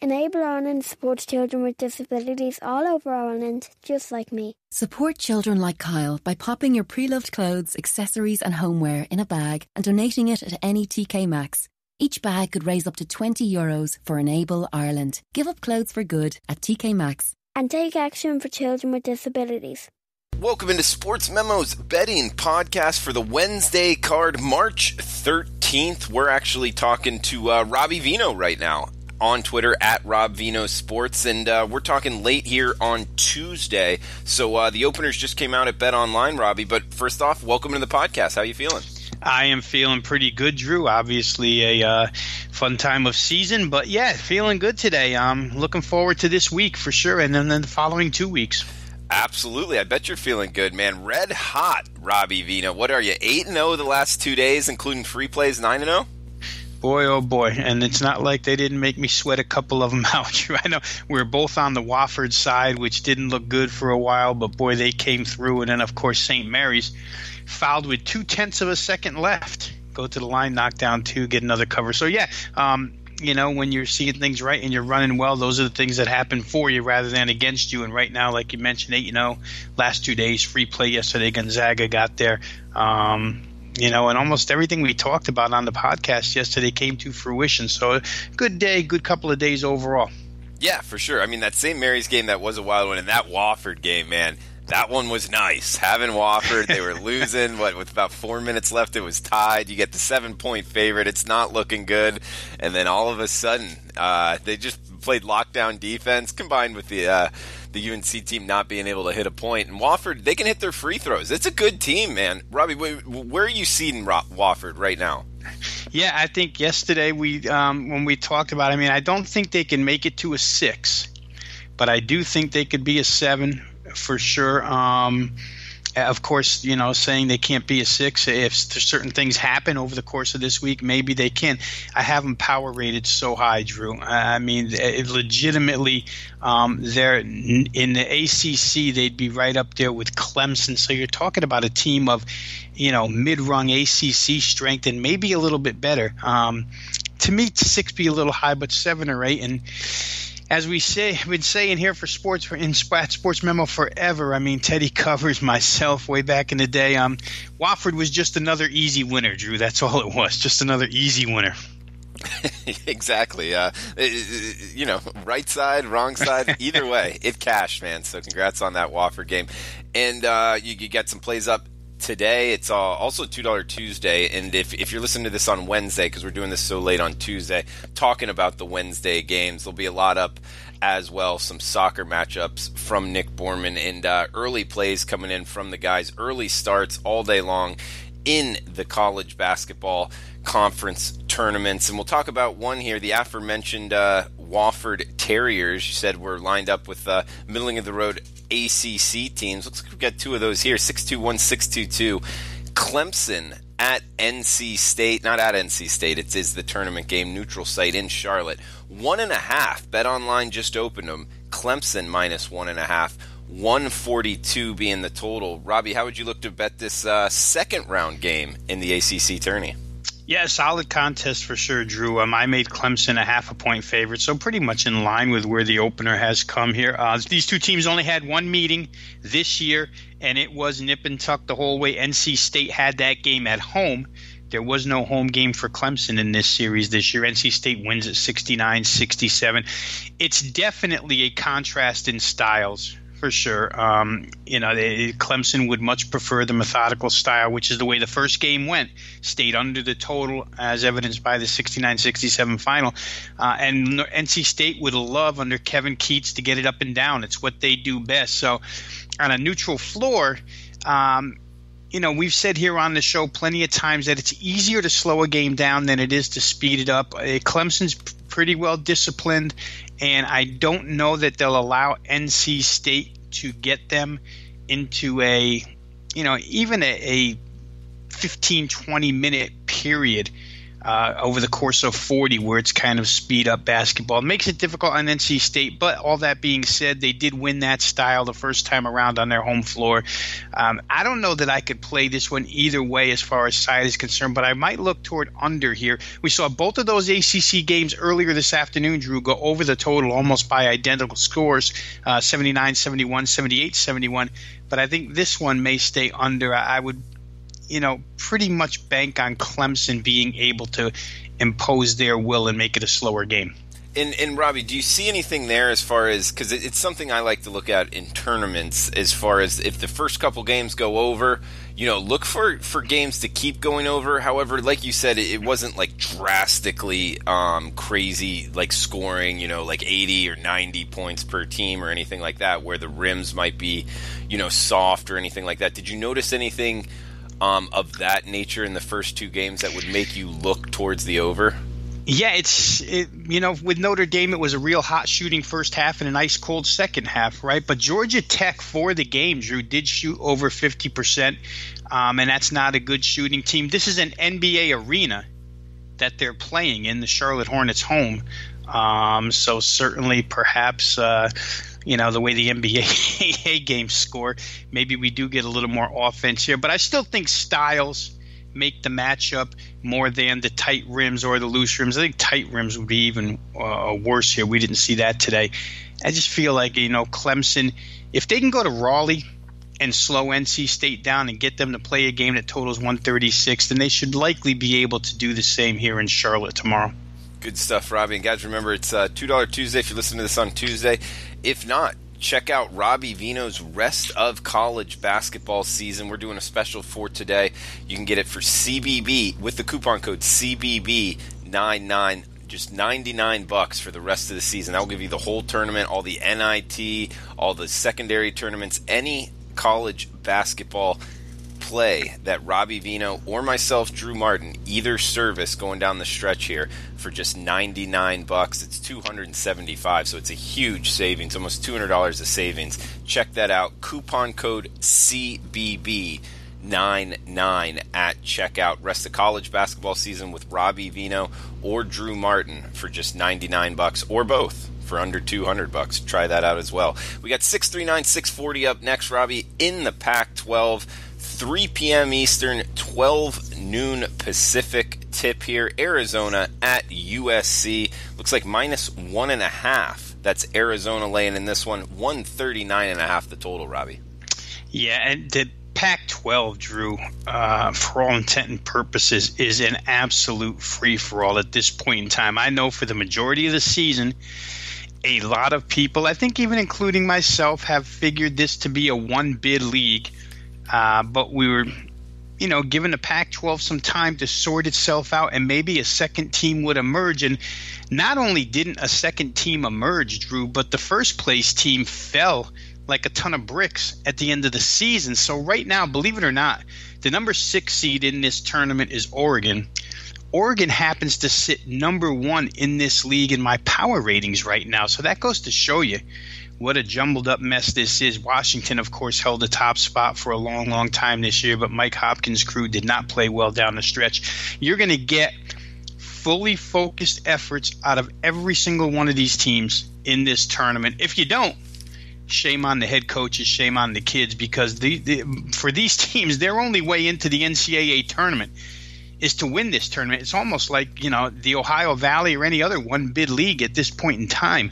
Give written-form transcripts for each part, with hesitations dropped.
Enable Ireland supports children with disabilities all over Ireland, just like me. Support children like Kyle by popping your pre-loved clothes, accessories and homeware in a bag and donating it at any TK Maxx. Each bag could raise up to €20 for Enable Ireland. Give up clothes for good at TK Maxx. And take action for children with disabilities. Welcome into Sportsmemo's betting podcast for the Wednesday card, March 13th. We're actually talking to Robbie Veno right now on Twitter at RobVenoSports, and we're talking late here on Tuesday. So the openers just came out at Bet Online, Robbie. But first off, welcome to the podcast. How you feeling? I am feeling pretty good, Drew. Obviously a fun time of season, but yeah, feeling good today. I'm looking forward to this week for sure, and then the following 2 weeks. Absolutely. I bet you're feeling good, man. Red hot, Robbie Veno. What are you, 8-0 the last 2 days, including free plays, 9-0? Boy, oh boy. And it's not like they didn't make me sweat a couple of them out. I know we were both on the Wofford side, which didn't look good for a while, but boy, they came through. And then, of course, St. Mary's fouled with 0.2 of a second left. Go to the line, knock down 2, get another cover. So, yeah, when you're seeing things right and you're running well, those are the things that happen for you rather than against you. And right now, like you mentioned, 8-0 last 2 days, free play yesterday, Gonzaga got there. And almost everything we talked about on the podcast yesterday came to fruition. So good day, good couple of days overall. Yeah, for sure. I mean, that St. Mary's game, that was a wild one. And that Wofford game, man, that one was nice. Having Wofford, they were losing. With about 4 minutes left, it was tied. You get the 7-point favorite. It's not looking good. And then all of a sudden, they just played lockdown defense combined with the UNC team not being able to hit a point. And Wofford, they can hit their free throws. It's a good team, man. Robbie, where are you seeing Wofford right now? Yeah, I think yesterday when we talked about it, I don't think they can make it to a 6, but I do think they could be a 7 for sure. Of course, saying they can't be a 6, if certain things happen over the course of this week, maybe they can. I have them power rated so high, Drew. Legitimately, they're in the ACC, they'd be right up there with Clemson. So you're talking about a team of, mid-rung ACC strength and maybe a little bit better. To me, 6 be a little high, but 7 or 8. And as we have been saying here for Sports Memo forever, Teddy covers, myself, way back in the day. Wofford was just another easy winner, Drew. That's all it was, just another easy winner. Exactly. Right side, wrong side, either way, it cashed, man. So congrats on that Wofford game. And you got some plays up today. It's also $2 Tuesday, and if you're listening to this on Wednesday, because we're doing this so late on Tuesday, talking about the Wednesday games, there'll be a lot up as well, some soccer matchups from Nick Borman, and early plays coming in from the guys, early starts all day long in the college basketball conference tournaments. And we'll talk about one here, the aforementioned Wofford Terriers. You said we're lined up with middling of the road ACC teams. Looks like we've got 2 of those here, 621, 622. Clemson at NC State. Not at NC State. It is the tournament game, neutral site in Charlotte. 1.5. Bet Online just opened them. Clemson minus 1.5. 142 being the total. Robbie, how would you look to bet this second round game in the ACC tourney? Yeah, solid contest for sure, Drew. I made Clemson a 0.5 point favorite, so pretty much in line with where the opener has come here. These two teams only had one meeting this year, and it was nip and tuck the whole way. NC State had that game at home. There was no home game for Clemson in this series this year. NC State wins at 69-67. It's definitely a contrast in styles, for sure. Clemson would much prefer the methodical style, which is the way the first game went. Stayed under the total, as evidenced by the 69-67 final. And NC State would love, under Kevin Keats, to get it up and down. It's what they do best. So on a neutral floor, we've said here on the show plenty of times that it's easier to slow a game down than it is to speed it up. Clemson's pretty well disciplined, and I don't know that they'll allow NC State to get them into even a 15-20 minute period over the course of 40, where it's kind of speed up basketball. It makes it difficult on NC State, but all that being said, they did win that style the first time around on their home floor. I don't know that I could play this one either way as far as side is concerned, but I might look toward under here. We saw both of those ACC games earlier this afternoon, Drew, go over the total almost by identical scores, 79-71, 78-71, but I think this one may stay under. I would pretty much bank on Clemson being able to impose their will and make it a slower game. And Robbie, do you see anything there as far as, because it's something I like to look at in tournaments, as far as if the first couple games go over, look for games to keep going over. However, like you said, it wasn't like drastically crazy, like scoring, like 80 or 90 points per team or anything like that, where the rims might be, soft or anything like that. Did you notice anything of that nature in the first two games that would make you look towards the over? Yeah, with Notre Dame, it was a real hot shooting first half and an ice cold second half, right? But Georgia Tech, for the game, Drew, did shoot over 50%, and that's not a good shooting team. This is an NBA arena that they're playing in, the Charlotte Hornets home. So certainly perhaps the way the NBA games score, maybe we do get a little more offense here. But I still think styles make the matchup more than the tight rims or the loose rims. I think tight rims would be even worse here. We didn't see that today. I just feel like, Clemson, if they can go to Raleigh and slow NC State down and get them to play a game that totals 136, then they should likely be able to do the same here in Charlotte tomorrow. Good stuff, Robbie. And guys, remember, it's $2 Tuesday if you're listening to this on Tuesday. If not, check out Robbie Veno's Rest of College Basketball Season. We're doing a special for today. You can get it for CBB with the coupon code CBB99, just $99 for the rest of the season. That will give you the whole tournament, all the NIT, all the secondary tournaments, any college basketball play that Robbie Veno or myself, Drew Martin, either service going down the stretch here for just $99. It's $275, so it's a huge savings, almost $200 of savings. Check that out. Coupon code CBB99 at checkout. Rest of college basketball season with Robbie Veno or Drew Martin for just $99, or both for under $200. Try that out as well. We got 639, 640 up next, Robbie, in the Pac-12. 3 p.m. Eastern, 12 noon Pacific tip here. Arizona at USC. Looks like -1.5. That's Arizona laying in this one. 139.5 the total, Robbie. Yeah, and the Pac-12, Drew, for all intent and purposes, is an absolute free-for-all at this point in time. I know for the majority of the season, a lot of people, I think even including myself, have figured this to be a one-bid league. But we were, giving the Pac-12 some time to sort itself out, and maybe a second team would emerge. And not only didn't a second team emerge, Drew, but the first place team fell like a ton of bricks at the end of the season. So right now, believe it or not, the number 6 seed in this tournament is Oregon. Oregon happens to sit number 1 in this league in my power ratings right now. So that goes to show you what a jumbled up mess this is. Washington, of course, held the top spot for a long, long time this year, but Mike Hopkins' crew did not play well down the stretch. You're going to get fully focused efforts out of every single one of these teams in this tournament. If you don't, shame on the head coaches, shame on the kids, because for these teams, their only way into the NCAA tournament is to win this tournament. It's almost like, the Ohio Valley or any other one-bid league at this point in time.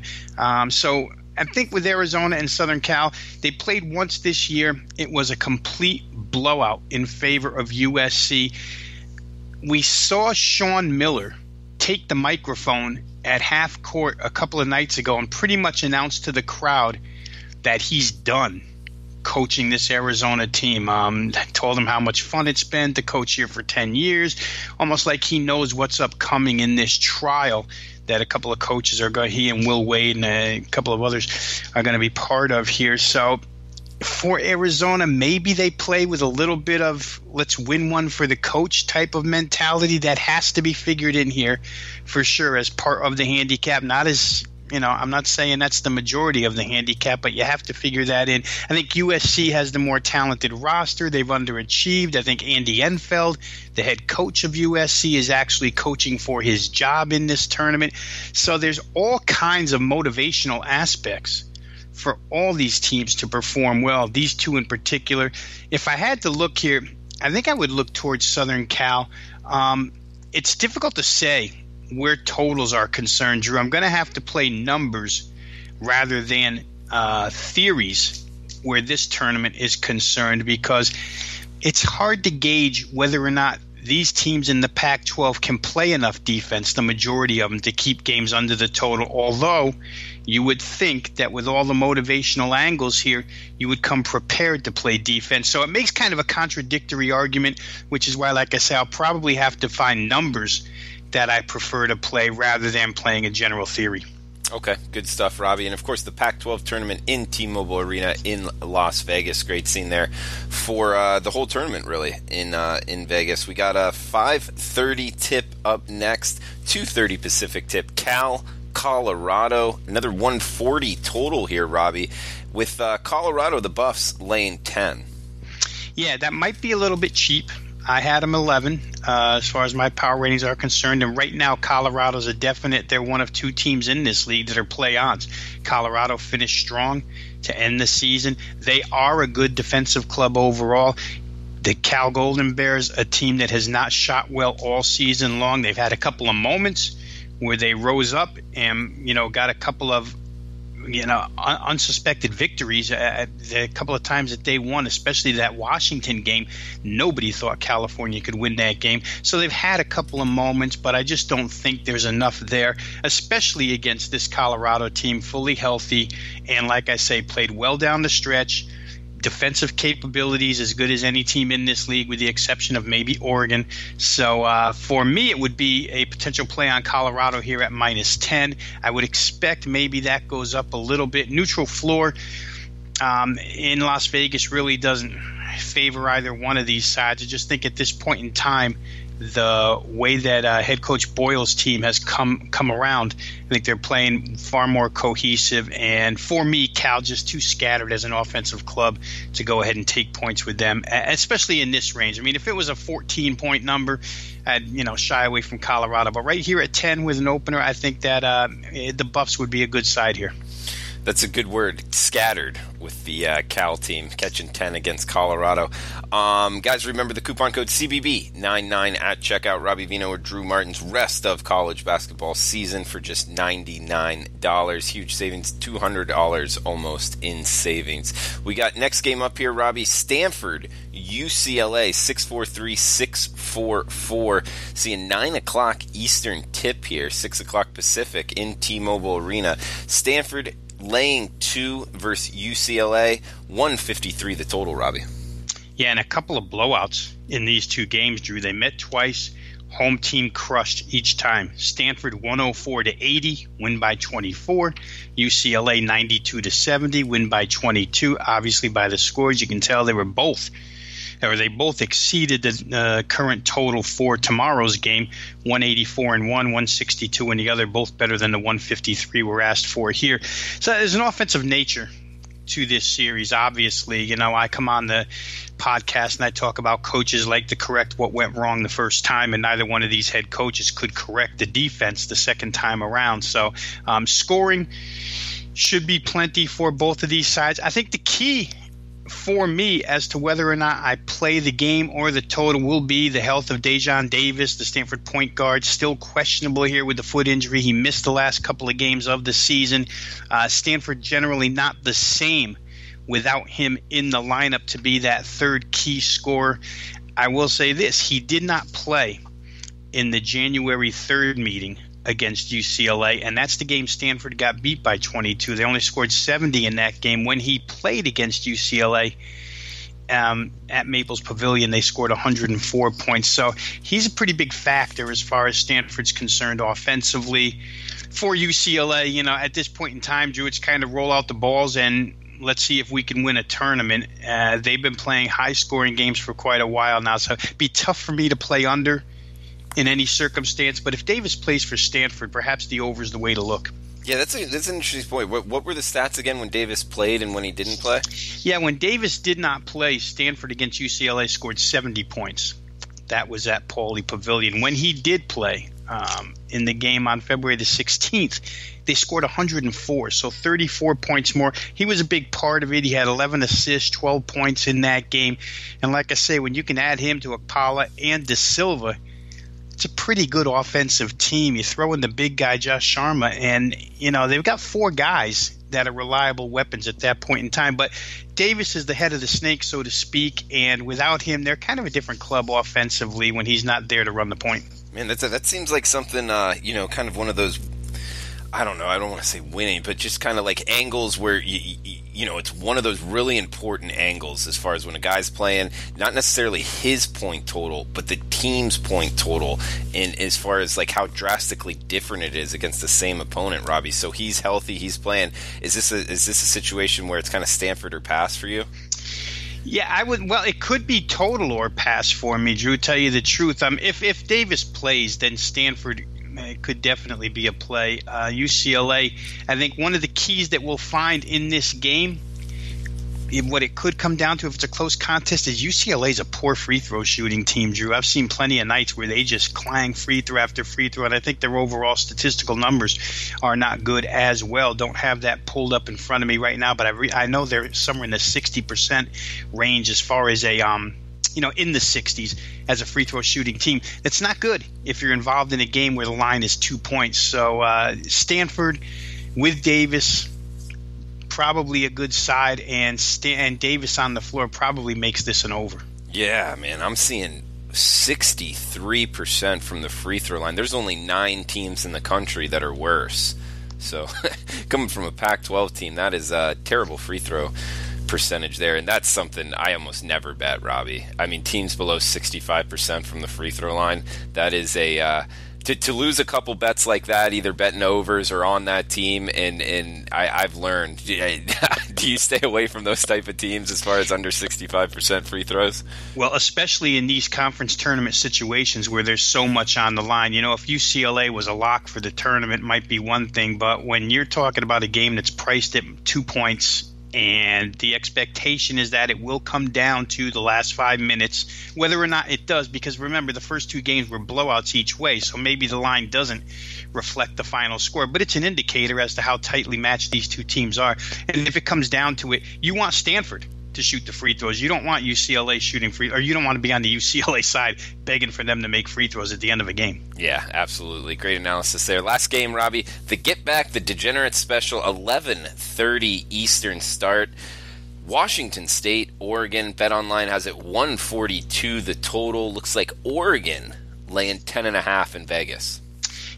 So I think with Arizona and Southern Cal, they played once this year. It was a complete blowout in favor of USC. We saw Sean Miller take the microphone at half court a couple of nights ago and pretty much announced to the crowd that he's done coaching this Arizona team. Told him how much fun it's been to coach here for 10 years, almost like he knows what's upcoming in this trial that a couple of coaches he and Will Wade and a couple of others are going to be part of here. So for Arizona, maybe they play with a little bit of let's win one for the coach type of mentality that has to be figured in here for sure as part of the handicap. Not as I'm not saying that's the majority of the handicap, but you have to figure that in. I think USC has the more talented roster. They've underachieved. I think Andy Enfeld, the head coach of USC, is actually coaching for his job in this tournament. So there's all kinds of motivational aspects for all these teams to perform well, these two in particular. If I had to look here, I think I would look towards Southern Cal. It's difficult to say where totals are concerned, Drew. I'm going to have to play numbers rather than theories where this tournament is concerned, because it's hard to gauge whether or not these teams in the Pac-12 can play enough defense, the majority of them, to keep games under the total. Although you would think that with all the motivational angles here, you would come prepared to play defense. So it makes kind of a contradictory argument, which is why, like I say, I'll probably have to find numbers that I prefer to play rather than playing a general theory. Okay, good stuff, Robbie. And, of course, the Pac-12 tournament in T-Mobile Arena in Las Vegas. Great scene there for the whole tournament, really, in Vegas. We got a 5:30 tip up next, 2:30 Pacific tip. Cal, Colorado, another 140 total here, Robbie, with Colorado, the Buffs, laying 10. Yeah, that might be a little bit cheap. I had them 11 as far as my power ratings are concerned, and right now Colorado's a definite. They're one of two teams in this league that are play-ons. Colorado finished strong to end the season. They are a good defensive club overall. The Cal Golden Bears, a team that has not shot well all season long. They've had a couple of moments where they rose up and got a couple of unsuspected victories. A couple of times that they won, especially that Washington game, nobody thought California could win that game. So they've had a couple of moments, but I just don't think there's enough there, especially against this Colorado team, fully healthy, and like I say, played well down the stretch. Defensive capabilities as good as any team in this league, with the exception of maybe Oregon. So for me, it would be a potential play on Colorado here at -10. I would expect maybe that goes up a little bit. Neutral floor in Las Vegas really doesn't favor either one of these sides. I just think at this point in time, the way that head coach Boyle's team has come around, I think they're playing far more cohesive. And for me, Cal just too scattered as an offensive club to go ahead and take points with them, especially in this range. I mean, if it was a 14-point number, I'd shy away from Colorado. But right here at 10 with an opener, I think that the Buffs would be a good side here. That's a good word, scattered, with the Cal team catching 10 against Colorado. Guys, remember the coupon code CBB99 at checkout. Robbie Veno or Drew Martin's rest of college basketball season for just $99. Huge savings, $200 almost in savings. We got next game up here, Robbie. Stanford, UCLA, 643-644. Seeing 9 o'clock Eastern tip here, 6 o'clock Pacific in T-Mobile Arena. Stanford laying 2 versus UCLA, 153 the total, Robbie. Yeah, and a couple of blowouts in these two games, Drew. They met twice. Home team crushed each time. Stanford 104-80, win by 24. UCLA 92-70, win by 22. Obviously, by the scores, you can tell they both exceeded the current total for tomorrow's game, 184 in one, 162 in the other, both better than the 153 we're asked for here. So there's an offensive nature to this series. Obviously, I come on the podcast and I talk about coaches like to correct what went wrong the first time, and neither one of these head coaches could correct the defense the second time around. So scoring should be plenty for both of these sides. I think the key for me as to whether or not I play the game or the total will be the health of Dejon Davis, the Stanford point guard, still questionable here with the foot injury. He missed the last couple of games of the season. Stanford generally not the same without him in the lineup to be that third key scorer. I will say this, he did not play in the January 3rd meeting against UCLA, and that's the game Stanford got beat by 22. They only scored 70 in that game. When he played against UCLA at Maples Pavilion, they scored 104 points. So he's a pretty big factor as far as Stanford's concerned offensively. For UCLA, at this point in time, Drew, it's kind of roll out the balls and let's see if we can win a tournament. They've been playing high-scoring games for quite a while now, so it'd be tough for me to play under in any circumstance, but if Davis plays for Stanford, perhaps the over is the way to look. Yeah, that's an interesting point. What were the stats again when Davis played and when he didn't play? Yeah, when Davis did not play, Stanford against UCLA scored 70 points. That was at Pauley Pavilion. When he did play in the game on February the 16th, they scored 104, so 34 points more. He was a big part of it. He had 11 assists, 12 points in that game. And like I say, when you can add him to Akpala and De Silva, it's a pretty good offensive team. You throw in the big guy, Josh Sharma, and, they've got 4 guys that are reliable weapons at that point in time. But Davis is the head of the snake, so to speak, and without him, they're kind of a different club offensively when he's not there to run the point. Man, that seems like something, kind of one of those, I don't know, I don't want to say winning, but just kind of like angles where, it's one of those really important angles as far as when a guy's playing, not necessarily his point total, but the team's point total, and as far as like how drastically different it is against the same opponent, Robbie. So he's healthy, he's playing. Is this a situation where it's kind of Stanford or pass for you? Yeah, I would. Well, it could be total or pass for me, Drew. Tell you the truth, if Davis plays, then Stanford could definitely be a play. UCLA, I think one of the keys that we'll find in this game, what it could come down to if it's a close contest, is UCLA's a poor free throw shooting team, Drew. I've seen plenty of nights where they just clang free throw after free throw, and I think their overall statistical numbers are not good as well. Don't have that pulled up in front of me right now, but I know they're somewhere in the 60% range as far as a in the 60s as a free throw shooting team. That's not good if you're involved in a game where the line is 2 points. So Stanford with Davis, probably a good side, and Davis on the floor probably makes this an over. Yeah, man, I'm seeing 63% from the free throw line. There's only 9 teams in the country that are worse. So coming from a Pac-12 team, that is a terrible free throw percentage there, and that's something I almost never bet, Robbie. I mean, teams below 65% from the free throw line, that is a to lose a couple bets like that, either betting overs or on that team, and I've learned, do you stay away from those type of teams as far as under 65% free throws? Well, especially in these conference tournament situations where there's so much on the line. If UCLA was a lock for the tournament, it might be one thing, but when you're talking about a game that's priced at 2 points, and the expectation is that it will come down to the last 5 minutes, whether or not it does, because remember, the first 2 games were blowouts each way, so maybe the line doesn't reflect the final score, but it's an indicator as to how tightly matched these 2 teams are. And if it comes down to it, you want Stanford to shoot the free throws. You don't want UCLA shooting free, or you don't want to be on the UCLA side begging for them to make free throws at the end of a game. Yeah, absolutely. Great analysis there. Last game, Robbie, the Get Back, the Degenerate Special, 11:30 Eastern start. Washington State, Oregon. BetOnline has it 142 the total. Looks like Oregon laying 10.5 in Vegas.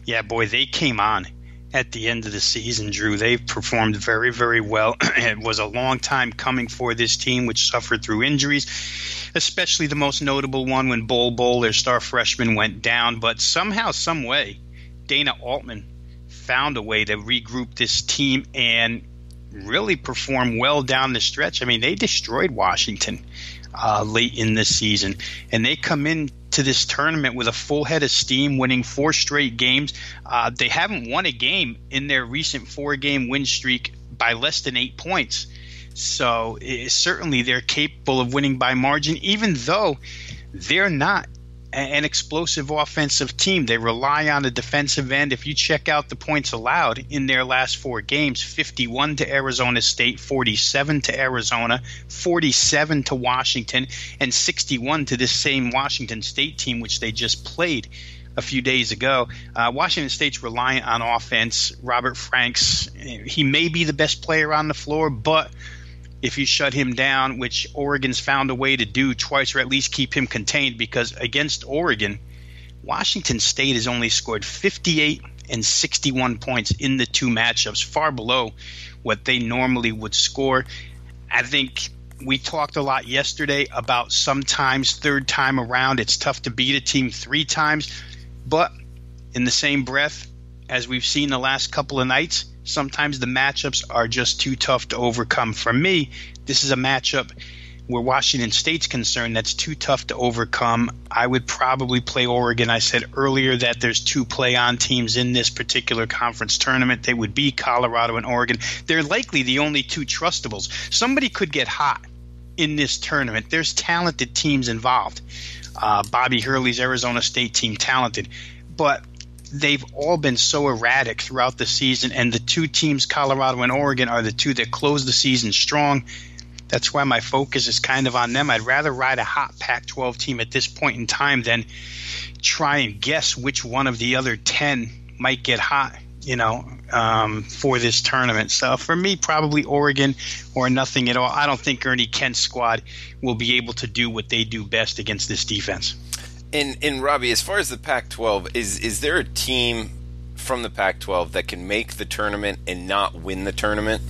Yeah, boy, they came on at the end of the season, Drew. They've performed very, very well. It was a long time coming for this team, which suffered through injuries, especially the most notable one when Bol, their star freshman, went down. But somehow, some way, Dana Altman found a way to regroup this team and really perform well down the stretch. I mean, they destroyed Washington late in this season, and they come in to this tournament with a full head of steam, winning 4 straight games. They haven't won a game in their recent 4-game win streak by less than 8 points. So certainly they're capable of winning by margin, even though they're not an explosive offensive team. They rely on the defensive end. If you check out the points allowed in their last 4 games, 51 to Arizona State, 47 to Arizona, 47 to Washington, and 61 to this same Washington State team, which they just played a few days ago. Washington State's reliant on offense. Robert Franks, he may be the best player on the floor, but if you shut him down, which Oregon's found a way to do twice, or at least keep him contained, because against Oregon, Washington State has only scored 58 and 61 points in the 2 matchups, far below what they normally would score. I think we talked a lot yesterday about sometimes third time around it's tough to beat a team 3 times, but in the same breath, as we've seen the last couple of nights, sometimes the matchups are just too tough to overcome. For me, this is a matchup where Washington State's concerned, that's too tough to overcome. I would probably play Oregon. I said earlier that there's 2 play-on teams in this particular conference tournament. They would be Colorado and Oregon. They're likely the only 2 trustables. Somebody could get hot in this tournament. There's talented teams involved. Bobby Hurley's Arizona State team, talented. But they've all been so erratic throughout the season, and the 2 teams, Colorado and Oregon, are the 2 that close the season strong. That's why my focus is kind of on them. I'd rather ride a hot Pac-12 team at this point in time than try and guess which one of the other 10 might get hot, for this tournament. So for me, probably Oregon or nothing at all. I don't think Ernie Kent's squad will be able to do what they do best against this defense. And Robbie, as far as the Pac-12, is there a team from the Pac-12 that can make the tournament and not win the tournament?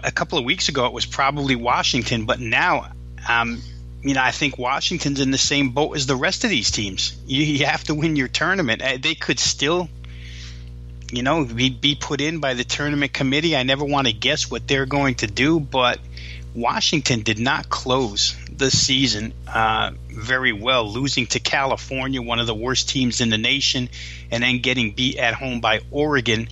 A couple of weeks ago it was probably Washington, but now, I think Washington's in the same boat as the rest of these teams. You have to win your tournament. They could still, be put in by the tournament committee. I never want to guess what they're going to do, but Washington did not close the season very well, losing to California, one of the worst teams in the nation, and then getting beat at home by Oregon.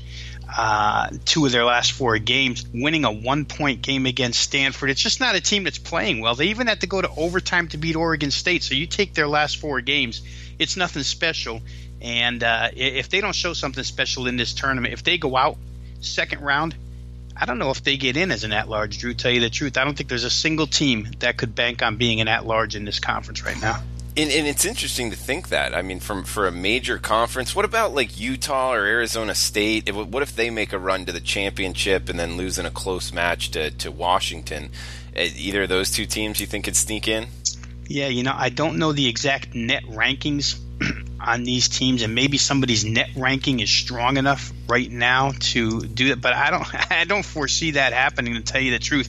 2 of their last 4 games, winning a 1-point game against Stanford. It's just not a team that's playing well. They even had to go to overtime to beat Oregon State. So you take their last 4 games, it's nothing special. And if they don't show something special in this tournament, if they go out second round, I don't know if they get in as an at-large, Drew, tell you the truth. I don't think there's a single team that could bank on being an at-large in this conference right now. And it's interesting to think that. I mean, for a major conference, what about like Utah or Arizona State? What if they make a run to the championship and then lose in a close match to Washington? Either of those 2 teams you think could sneak in? Yeah, I don't know the exact net rankings on these teams, and maybe somebody's net ranking is strong enough right now to do it, but I don't foresee that happening, to tell you the truth.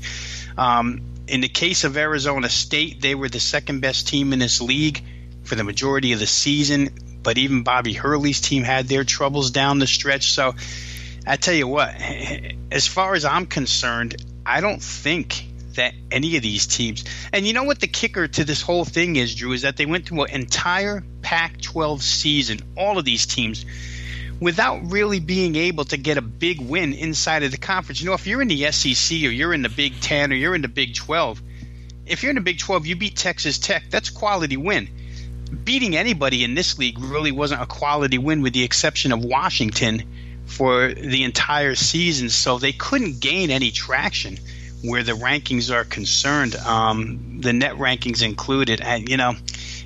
In the case of Arizona State, they were the second best team in this league for the majority of the season, but even Bobby Hurley's team had their troubles down the stretch. So I tell you what, as far as I'm concerned, I don't think that any of these teams – and you know what the kicker to this whole thing is, Drew, is that they went through an entire Pac-12 season, all of these teams, without really being able to get a big win inside of the conference. If you're in the SEC or you're in the Big 10 or you're in the Big 12, if you're in the Big 12, you beat Texas Tech, that's a quality win. Beating anybody in this league really wasn't a quality win, with the exception of Washington for the entire season, so they couldn't gain any traction where the rankings are concerned, the net rankings included. And,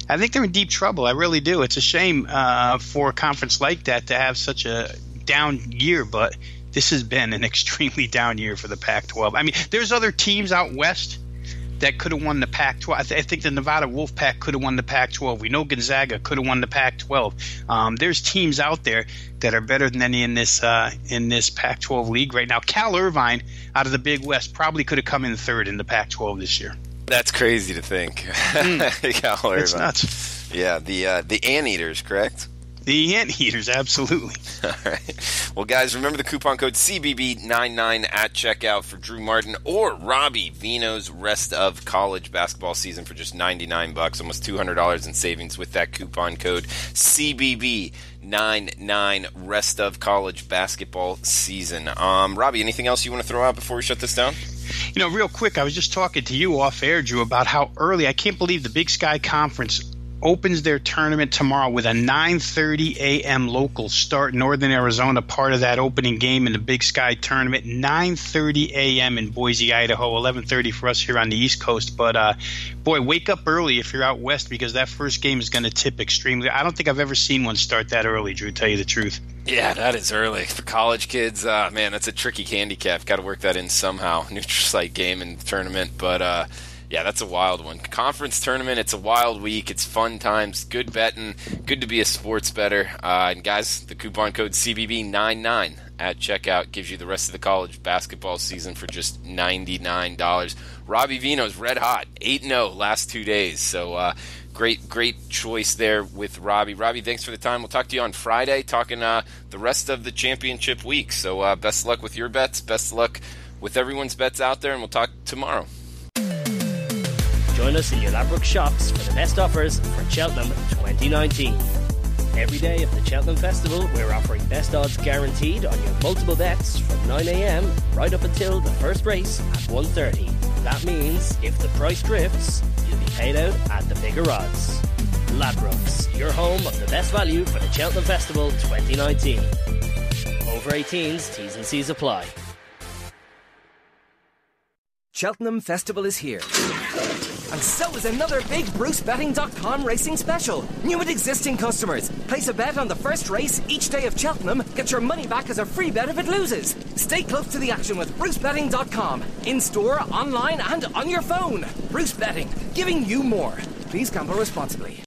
I think they're in deep trouble. I really do. It's a shame for a conference like that to have such a down year, but this has been an extremely down year for the Pac-12. I mean, there's other teams out west that could have won the Pac-12. I think the Nevada Wolfpack could have won the Pac-12. We know Gonzaga could have won the Pac-12. There's teams out there that are better than any in this Pac-12 league right now. Cal Irvine out of the Big West probably could have come in third in the Pac-12 this year. That's crazy to think. Cal Irvine. It's nuts. Yeah, the Anteaters, correct? The Anteaters, absolutely. All right. Well, guys, remember the coupon code CBB99 at checkout for Drew Martin or Robbie Veno's rest of college basketball season for just $99, almost $200 in savings with that coupon code CBB99 rest of college basketball season. Robbie, anything else you want to throw out before we shut this down? Real quick, I was just talking to you off air, Drew, about how early. I can't believe the Big Sky Conference opens their tournament tomorrow with a 9:30 a.m. local start. Northern Arizona, part of that opening game in the Big Sky tournament, 9:30 a.m. in Boise, Idaho, 11:30 for us here on the East Coast. But, boy, wake up early if you're out west, because that first game is going to tip extremely. I don't think I've ever seen one start that early, Drew, to tell you the truth. Yeah, that is early. For college kids, man, that's a tricky handicap. Got to work that in somehow. Neutral site game in the tournament, but yeah, that's a wild one. Conference tournament, it's a wild week. It's fun times, good betting, good to be a sports bettor. And guys, the coupon code CBB99 at checkout gives you the rest of the college basketball season for just $99. Robbie Veno's red hot, 8-0 last 2 days. So great choice there with Robbie. Robbie, thanks for the time. We'll talk to you on Friday, talking the rest of the championship week. So best of luck with your bets. Best of luck with everyone's bets out there, and we'll talk tomorrow. Join us in your Ladbroke shops for the best offers for Cheltenham 2019. Every day of the Cheltenham Festival, we're offering best odds guaranteed on your multiple bets from 9 a.m. right up until the first race at 1:30. That means if the price drifts, you'll be paid out at the bigger odds. Ladbrokes, your home of the best value for the Cheltenham Festival 2019. Over 18s, T's and C's apply. Cheltenham Festival is here. And so is another big BruceBetting.com racing special. New and existing customers. Place a bet on the first race each day of Cheltenham. Get your money back as a free bet if it loses. Stay close to the action with BruceBetting.com. In-store, online and on your phone. Bruce Betting, giving you more. Please gamble responsibly.